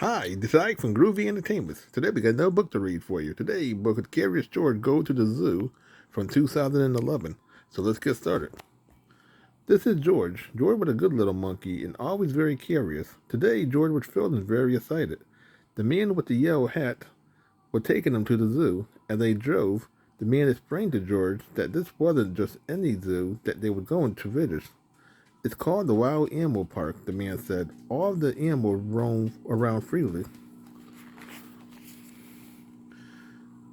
Hi, this is Ike from Groovy Entertainment. Today we got another book to read for you. Today, book of Curious George Go to the Zoo from 2011. So let's get started. This is George. George was a good little monkey and always very curious. Today, George was feeling very excited. The man with the yellow hat was taking him to the zoo. As they drove, the man explained to George that this wasn't just any zoo that they were going to visit. It's called the Wild Animal Park, the man said. All the animals roam around freely.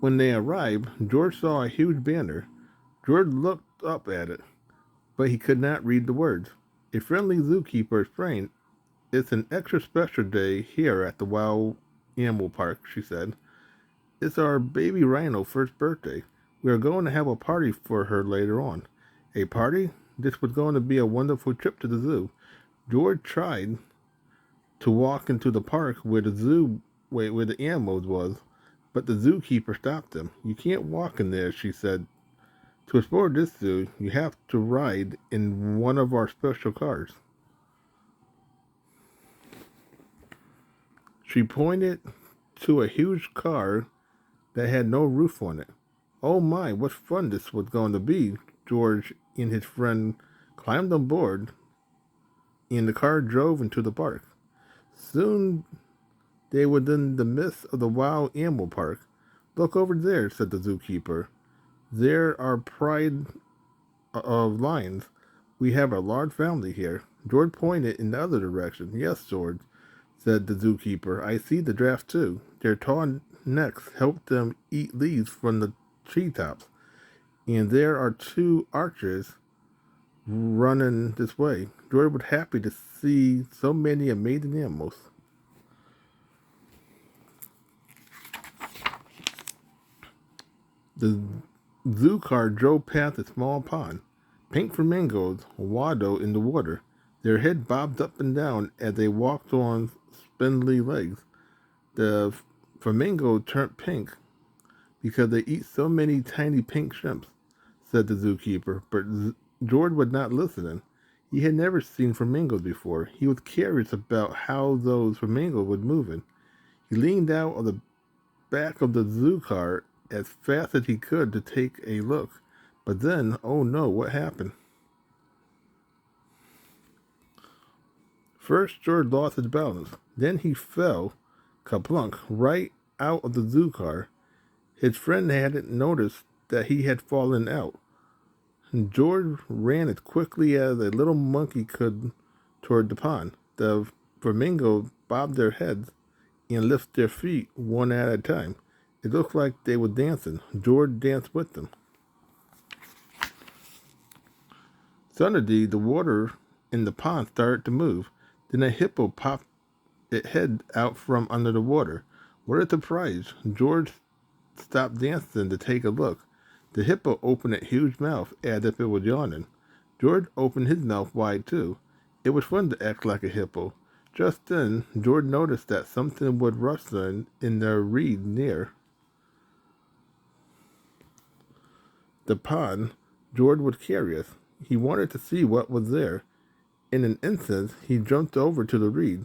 When they arrived, George saw a huge banner. George looked up at it, but he could not read the words. A friendly zookeeper explained, "It's an extra special day here at the Wild Animal Park," she said. "It's our baby rhino's first birthday. We are going to have a party for her later on." A party? This was going to be a wonderful trip to the zoo. George tried to walk into the park where the animals was, but the zookeeper stopped him. "You can't walk in there," she said. "To explore this zoo, you have to ride in one of our special cars." She pointed to a huge car that had no roof on it. "Oh my, what fun this was going to be!" George and his friend climbed on board, and the car drove into the park. Soon they were in the midst of the Wild Animal Park. "Look over there," said the zookeeper. "There are pride of lions. We have a large family here." George pointed in the other direction. "Yes, George," said the zookeeper. "I see the giraffe too. Their tall necks help them eat leaves from the treetops. And there are two archers running this way." George was happy to see so many amazing animals. The zoo car drove past a small pond. Pink flamingos waddled in the water. Their heads bobbed up and down as they walked on spindly legs. The flamingo turned pink because they eat so many tiny pink shrimps, said the zookeeper. But George was not listening. He had never seen flamingos before. He was curious about how those flamingos were moving. He leaned out of the back of the zoo car as fast as he could to take a look. But then, oh no, what happened? First, George lost his balance. Then he fell, kaplunk, right out of the zoo car. His friend hadn't noticed that he had fallen out. George ran as quickly as a little monkey could toward the pond. The flamingos bobbed their heads and lifted their feet one at a time. It looked like they were dancing. George danced with them. Suddenly, the water in the pond started to move. Then a hippo popped its head out from under the water. What a surprise! George stopped dancing to take a look. The hippo opened its huge mouth as if it was yawning. George opened his mouth wide too. It was fun to act like a hippo. Just then, George noticed that something was rustling in the reed near the pond. George was curious. He wanted to see what was there. In an instant, he jumped over to the reed.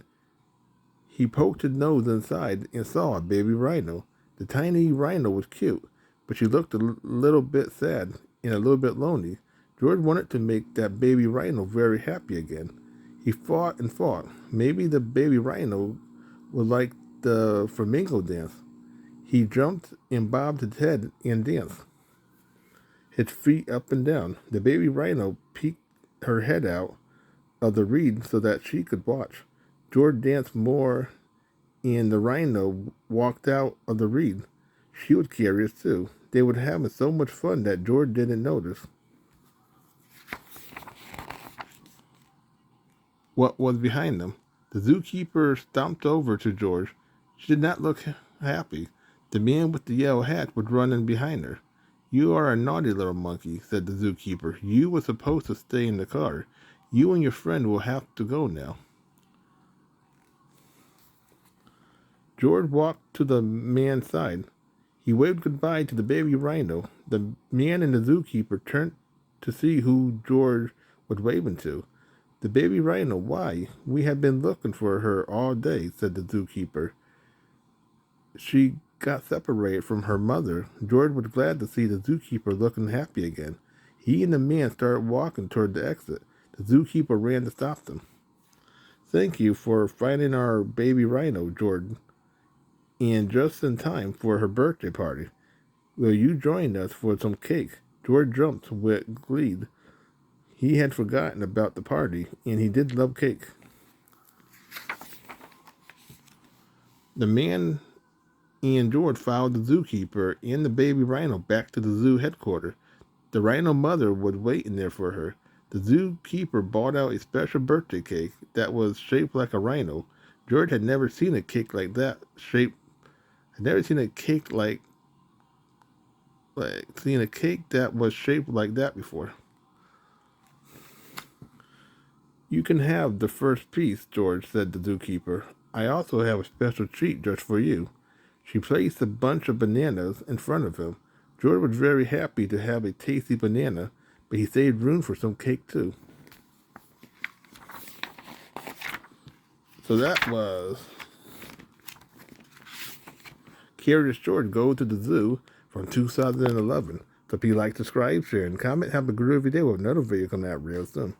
He poked his nose inside and saw a baby rhino. The tiny rhino was cute, but she looked a little bit sad and a little bit lonely. George wanted to make that baby rhino very happy again. He fought and fought. Maybe the baby rhino would like the flamingo dance. He jumped and bobbed his head and danced, his feet up and down. The baby rhino peeked her head out of the reed so that she could watch. George danced more, and the rhino walked out of the reed. She was curious too. They were having so much fun that George didn't notice what was behind them. The zookeeper stomped over to George. She did not look happy. The man with the yellow hat was running behind her. "You are a naughty little monkey," said the zookeeper. "You were supposed to stay in the car. You and your friend will have to go now." George walked to the man's side. He waved goodbye to the baby rhino. The man and the zookeeper turned to see who George was waving to. "The baby rhino, why? We have been looking for her all day," said the zookeeper. "She got separated from her mother." George was glad to see the zookeeper looking happy again. He and the man started walking toward the exit. The zookeeper ran to stop them. "Thank you for finding our baby rhino, George, and just in time for her birthday party. Will you join us for some cake?" George jumped with glee. He had forgotten about the party, and he did love cake. The man and George followed the zookeeper and the baby rhino back to the zoo headquarters. The rhino mother was waiting there for her. The zookeeper brought out a special birthday cake that was shaped like a rhino. George had never seen a cake like that shaped. Had never seen a cake seen a cake that was shaped like that before. "You can have the first piece," George said to the zookeeper. "I also have a special treat just for you." She placed a bunch of bananas in front of him. George was very happy to have a tasty banana, but he saved room for some cake too. So that was Curious George Goes to the Zoo from 2011. So if you like, subscribe, share, and comment, have a groovy day with another video coming out real soon.